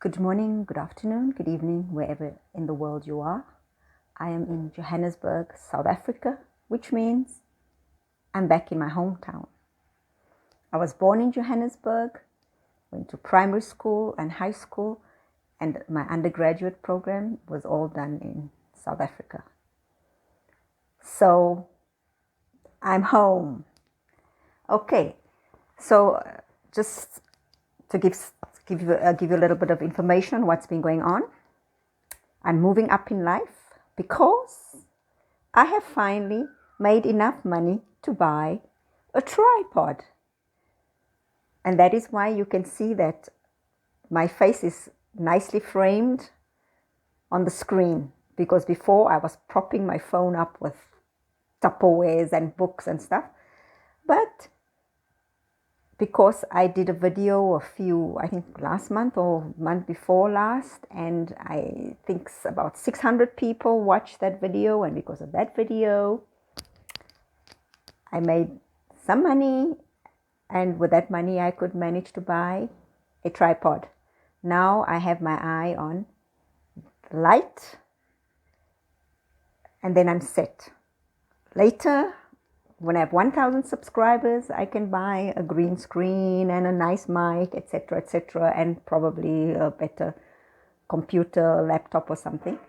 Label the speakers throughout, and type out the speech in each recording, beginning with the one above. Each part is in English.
Speaker 1: Good morning, good afternoon, good evening, wherever in the world you are. I am in Johannesburg, South Africa, which means I'm back in my hometown. I was born in Johannesburg, went to primary school and high school, and my undergraduate program was all done in South Africa. So I'm home. Okay, so just to give you a little bit of information on what's been going on. I'm moving up in life because I have finally made enough money to buy a tripod. And that is why you can see that my face is nicely framed on the screen, because before I was propping my phone up with Tupperwares and books and stuff. But because I did a video I think last month or month before last, and I think about 600 people watched that video, and because of that video I made some money, and with that money I could manage to buy a tripod. Now I have my eye on the light, and then I'm set. Later, when I have 1,000 subscribers, I can buy a green screen and a nice mic, etc., and probably a better computer, laptop or something.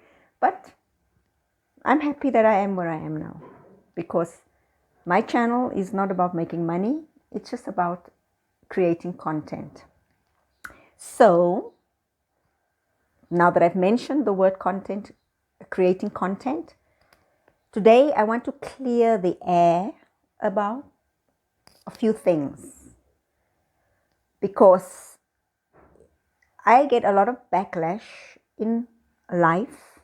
Speaker 1: But I'm happy that I am where I am now, because my channel is not about making money. It's just about creating content. So now that I've mentioned the word content, creating content, today I want to clear the air about a few things, because I get a lot of backlash in life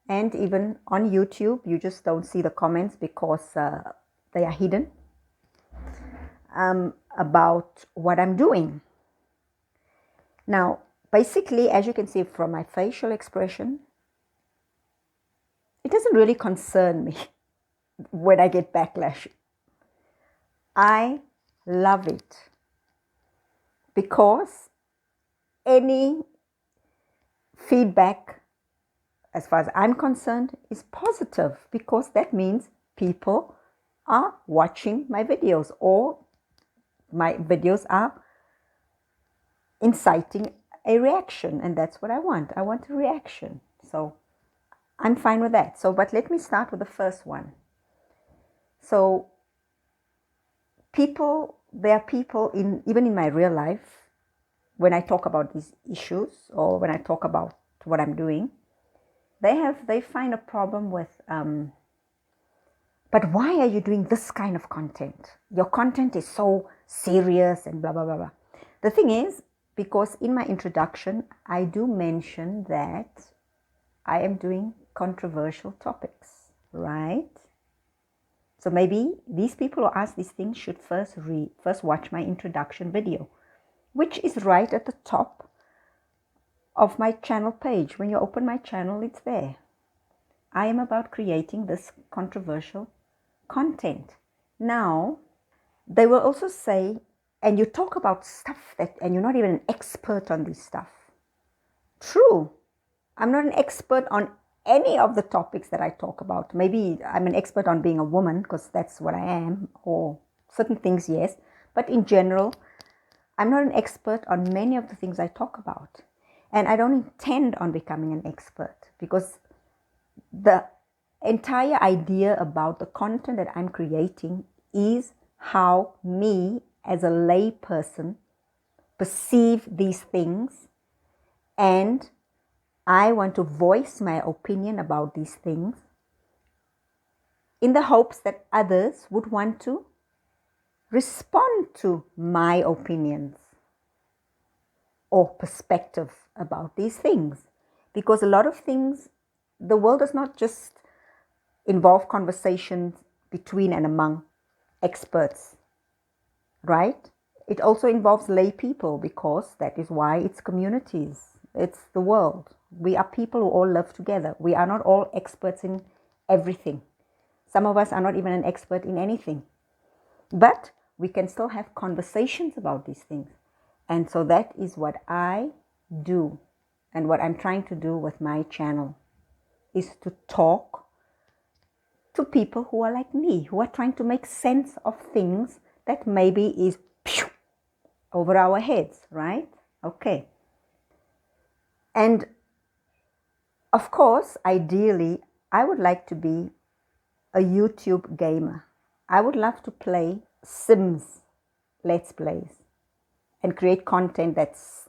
Speaker 1: and even on YouTube. You just don't see the comments because they are hidden, about what I'm doing. Now, basically, as you can see from my facial expression, it doesn't really concern me when I get backlash. I love it, because any feedback, as far as I'm concerned, is positive, because that means people are watching my videos, or my videos are inciting a reaction, and that's what I want. I want a reaction. So I'm fine with that. But let me start with the first one. So there are people even in my real life, when I talk about these issues or when I talk about what I'm doing, they find a problem with, but why are you doing this kind of content? Your content is so serious and blah, blah, blah, blah. The thing is, because in my introduction, I do mention that I am doing controversial topics, right? So maybe these people who ask these things should first watch my introduction video, which is right at the top of my channel page. When you open my channel, it's there. I am about creating this controversial content. Now, they will also say, and you talk about stuff and you're not even an expert on this stuff. True. I'm not an expert on any of the topics that I talk about. Maybe I'm an expert on being a woman, because that's what I am, or certain things, yes. But in general, I'm not an expert on many of the things I talk about. And I don't intend on becoming an expert, because the entire idea about the content that I'm creating is how me as a lay person perceive these things, and I want to voice my opinion about these things in the hopes that others would want to respond to my opinions or perspective about these things. Because a lot of things, the world does not just involve conversations between and among experts, right? It also involves lay people, because that is why it's communities. It's the world. We are people who all live together. We are not all experts in everything. Some of us are not even an expert in anything. But we can still have conversations about these things. And so that is what I do. and what I'm trying to do with my channel is to talk to people who are like me, who are trying to make sense of things that maybe is over our heads, right? Okay. And of course, ideally, I would like to be a YouTube gamer. I would love to play Sims Let's Plays and create content that's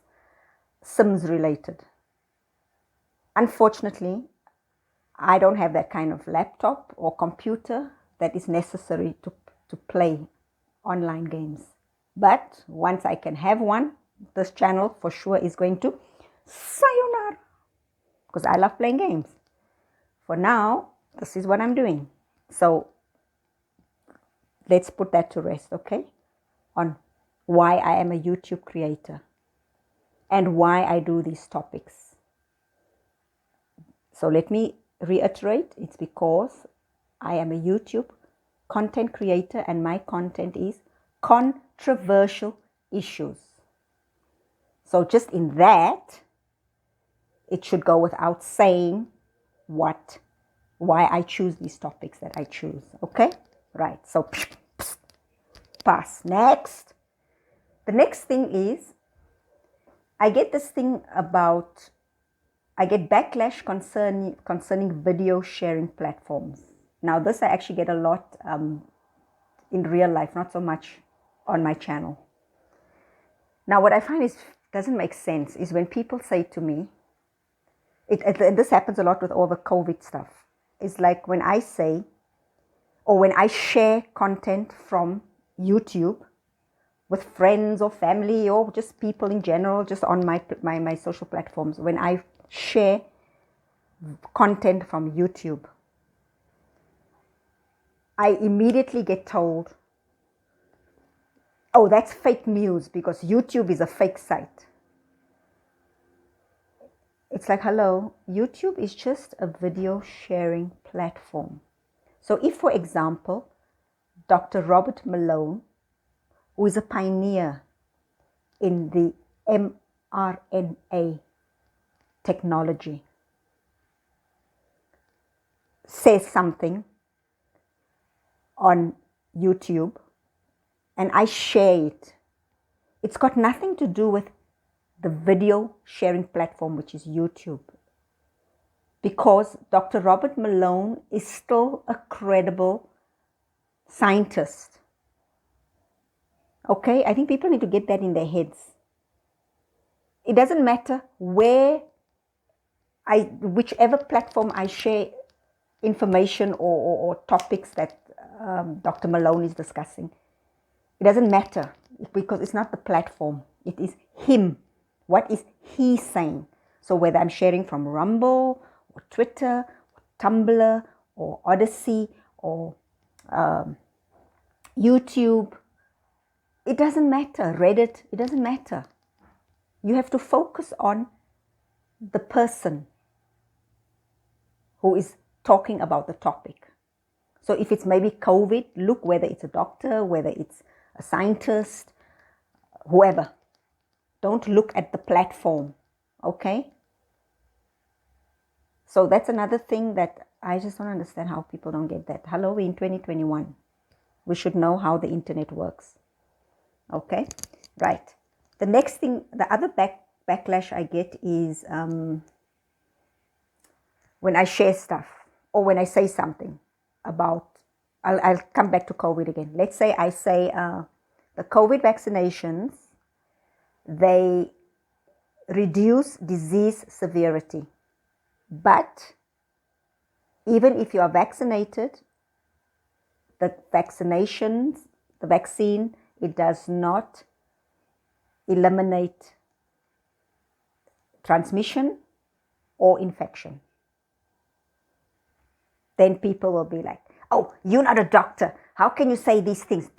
Speaker 1: Sims related. Unfortunately, I don't have that kind of laptop or computer that is necessary to play online games. But once I can have one, this channel for sure is going to sayonara, because I love playing games. For now, this is what I'm doing. So let's put that to rest, okay? On why I am a YouTube creator and why I do these topics. So let me reiterate, it's because I am a YouTube content creator and my content is controversial issues. So just in that, it should go without saying why I choose these topics that I choose, okay? Right, so pass. Next. The next thing is, I get this thing about, I get backlash concerning video sharing platforms. Now this I actually get a lot in real life, not so much on my channel. Now what I find is doesn't make sense is when people say to me, and this happens a lot with all the COVID stuff, it's like when I say, or when I share content from YouTube with friends or family or just people in general, just on my social platforms, when I share content from YouTube, I immediately get told, oh, that's fake news because YouTube is a fake site. It's like, hello, YouTube is just a video sharing platform. So if, for example, Dr. Robert Malone, who is a pioneer in the mRNA technology, says something on YouTube and I share it, it's got nothing to do with the video sharing platform, which is YouTube, because Dr. Robert Malone is still a credible scientist. Okay, I think people need to get that in their heads. It doesn't matter whichever platform I share information or topics that Dr. Malone is discussing. It doesn't matter because it's not the platform. It is him. What is he saying? So whether I'm sharing from Rumble or Twitter or Tumblr or Odyssey or YouTube, it doesn't matter. Reddit, it doesn't matter. You have to focus on the person who is talking about the topic. So if it's maybe COVID, look whether it's a doctor, whether it's a scientist, whoever. Don't look at the platform, okay? So that's another thing that I just don't understand how people don't get that. Hello, we're in 2021. We should know how the internet works, okay? Right. The next thing, the other backlash I get is when I share stuff or when I say something about, I'll come back to COVID again. Let's say I say the COVID vaccinations, they reduce disease severity. But even if you are vaccinated, the vaccine, it does not eliminate transmission or infection. Then people will be like, oh, you're not a doctor. How can you say these things?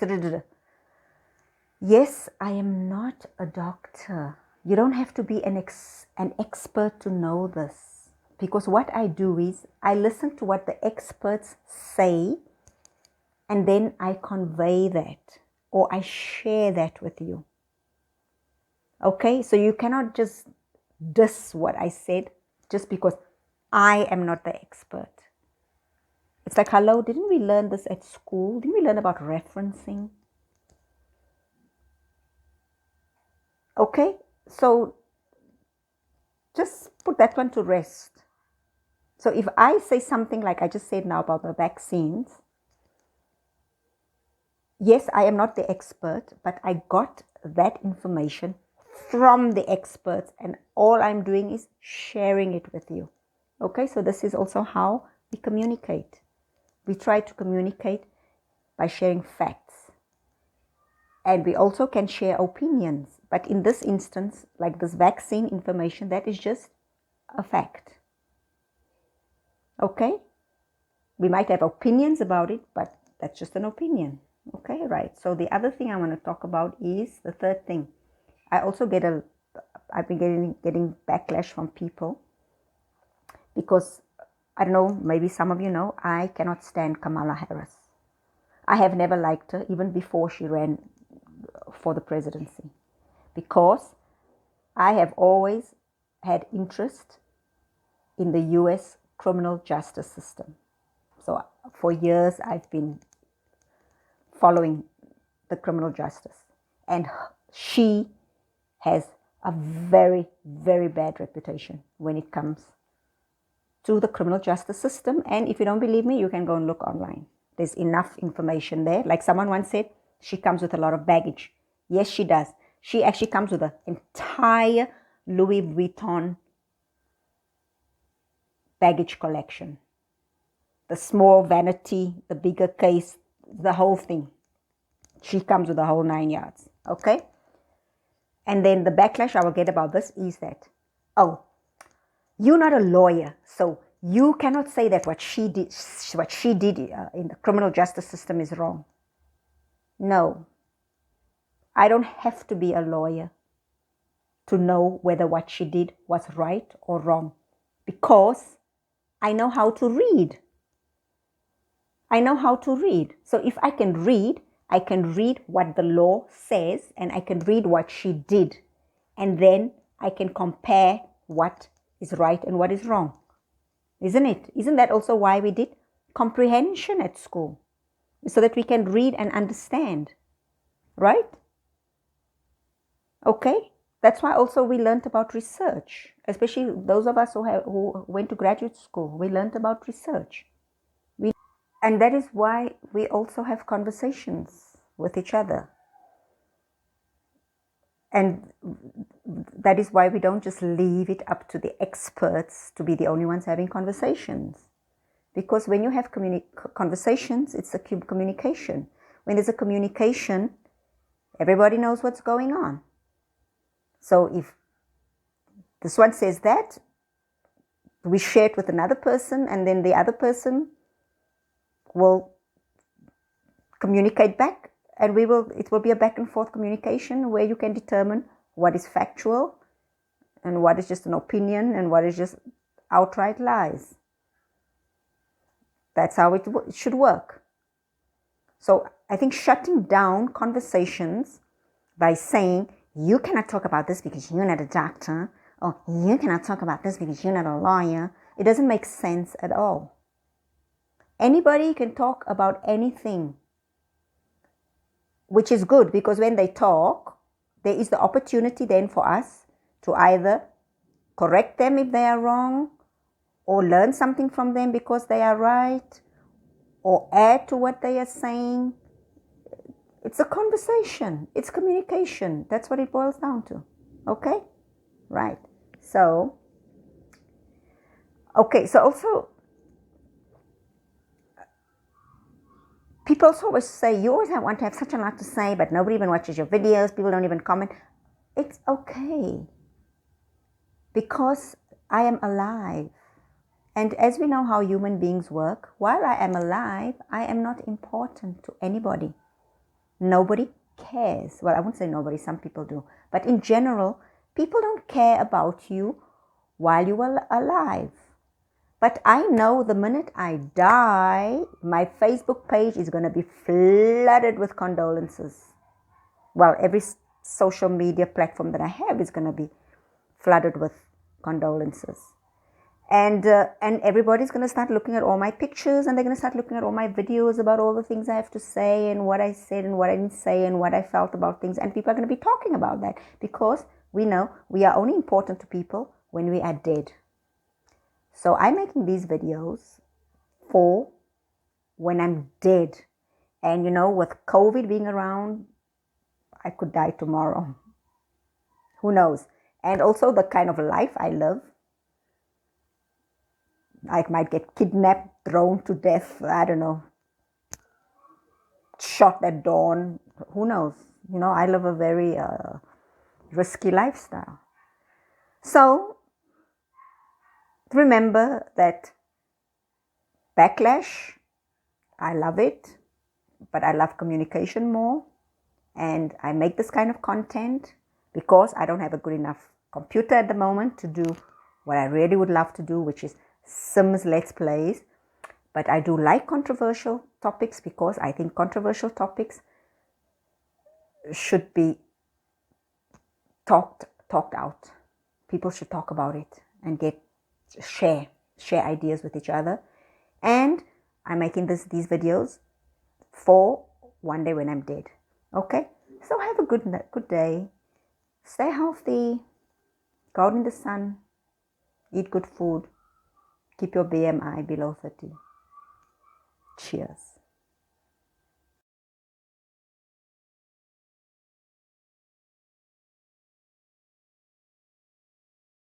Speaker 1: Yes, I am not a doctor. You don't have to be an expert to know this. Because what I do is I listen to what the experts say and then I convey that or I share that with you. Okay, so you cannot just diss what I said just because I am not the expert. It's like, hello, didn't we learn this at school? Didn't we learn about referencing? Okay, so just put that one to rest. So if I say something like I just said now about the vaccines, yes, I am not the expert, but I got that information from the experts, and all I'm doing is sharing it with you. Okay, so this is also how we communicate. We try to communicate by sharing facts. And we also can share opinions. But in this instance, like this vaccine information, that is just a fact. Okay? We might have opinions about it, but that's just an opinion. Okay, right. So the other thing I want to talk about is the third thing. I've been getting backlash from people because, I don't know, maybe some of you know, I cannot stand Kamala Harris. I have never liked her, even before she ran for the presidency, because I have always had interest in the US criminal justice system. So for years I've been following the criminal justice, and she has a very, very bad reputation when it comes to the criminal justice system. And if you don't believe me, you can go and look online. There's enough information there. Like someone once said, she comes with a lot of baggage. Yes, she does. She actually comes with an entire Louis Vuitton baggage collection. The small vanity, the bigger case, the whole thing. She comes with the whole 9 yards. Okay? And then the backlash I will get about this is that, oh, you're not a lawyer, so you cannot say that what she did in the criminal justice system is wrong. No. I don't have to be a lawyer to know whether what she did was right or wrong, because I know how to read. I know how to read. So if I can read what the law says, and I can read what she did, and then I can compare what is right and what is wrong. Isn't it? Isn't that also why we did comprehension at school? So that we can read and understand, right? Okay? That's why also we learned about research, especially those of us who went to graduate school. We learned about research. And that is why we also have conversations with each other. And that is why we don't just leave it up to the experts to be the only ones having conversations. Because when you have conversations, it's a communication. When there's a communication, everybody knows what's going on. So if this one says that, we share it with another person, and then the other person will communicate back, and it will be a back and forth communication where you can determine what is factual and what is just an opinion and what is just outright lies. That's how it should work. So I think shutting down conversations by saying, you cannot talk about this because you're not a doctor, or you cannot talk about this because you're not a lawyer, it doesn't make sense at all. Anybody can talk about anything, which is good, because when they talk, there is the opportunity then for us to either correct them if they are wrong, or learn something from them because they are right, or add to what they are saying. It's a conversation. It's communication. That's what it boils down to. Okay? Right. So, okay. So also, people always say, you always want to have such a lot to say, but nobody even watches your videos. People don't even comment. It's okay. Because I am alive. And as we know how human beings work, while I am alive, I am not important to anybody. Nobody cares. Well, I won't say nobody, some people do. But in general, people don't care about you while you are alive. But I know the minute I die, my Facebook page is going to be flooded with condolences. Well, every social media platform that I have is going to be flooded with condolences. And everybody's going to start looking at all my pictures, and they're going to start looking at all my videos about all the things I have to say and what I said and what I didn't say and what I felt about things. And people are going to be talking about that, because we know we are only important to people when we are dead. So I'm making these videos for when I'm dead. And with COVID being around, I could die tomorrow. Who knows? And also the kind of life I live. I might get kidnapped, thrown to death, I don't know, shot at dawn. Who knows? I live a very risky lifestyle. So remember that backlash, I love it, but I love communication more. And I make this kind of content because I don't have a good enough computer at the moment to do what I really would love to do, which is Sims Let's Plays. But I do like controversial topics, because I think controversial topics should be talked out. People should talk about it and share ideas with each other. And I'm making these videos for one day when I'm dead. Okay? So have a good day. Stay healthy. Go out in the sun. Eat good food. Keep your BMI below 30. Cheers.